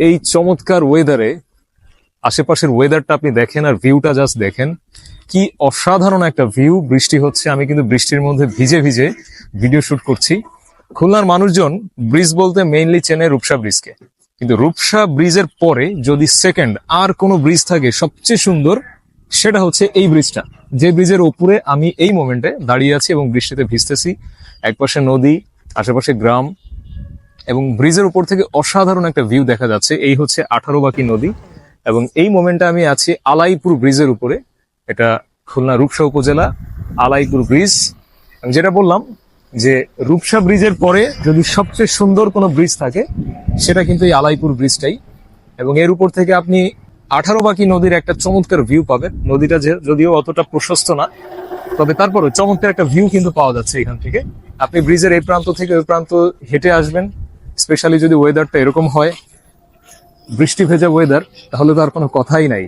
এই চমৎকার ওয়েদারে আশেপাশের ওয়েদারটা আপনি দেখেন আর ভিউটা জাস্ট দেখেন, কি অসাধারণ একটা ভিউ। বৃষ্টি হচ্ছে, আমি কিন্তু বৃষ্টির মধ্যে ভিজে ভিজে ভিডিও শুট করছি। খুলনার মানুষজন ব্রিজ বলতে মেইনলি চেনে রূপসা ব্রিজকে, কিন্তু রূপসা ব্রিজের পরে যদি সেকেন্ড আর কোনো ব্রিজ থাকে সবচেয়ে সুন্দর, সেটা হচ্ছে এই ব্রিজটা, যে ব্রিজের উপরে আমি এই মোমেন্টে দাঁড়িয়ে আছি এবং বৃষ্টিতে ভিজতেছি। একপাশে নদী, আশেপাশে গ্রাম, এবং ব্রিজের উপর থেকে অসাধারণ একটা ভিউ দেখা যাচ্ছে। এই হচ্ছে 18 বাকি নদী, এবং এই মোমেন্টে আমি আছি আলাইপুর ব্রিজের উপরে। এটা খুলনা রূপসা উপজেলা আলাইপুর ব্রিজ। আমি যেটা বললাম যে রূপসা ব্রিজের পরে যদি সবচেয়ে সুন্দর কোনো ব্রিজ থাকে, সেটা কিন্তু এই আলাইপুর ব্রিজটাই। এবং এর উপর থেকে আপনি 18 বাকি নদীর একটা চমৎকার ভিউ পাবেন। নদীটা যদিও অতটা প্রশস্ত না, তবে তারপরে চমৎকার একটা ভিউ কিন্তু পাওয়া যাচ্ছে এখান থেকে। আপনি ব্রিজের এই প্রান্ত থেকে ওই প্রান্ত হেঁটে আসবেন, স্পেশালি যদি ওয়েদারটা এরকম হয়, বৃষ্টি ভেজা ওয়েদার, তাহলে তো আর কোনো কথাই নাই।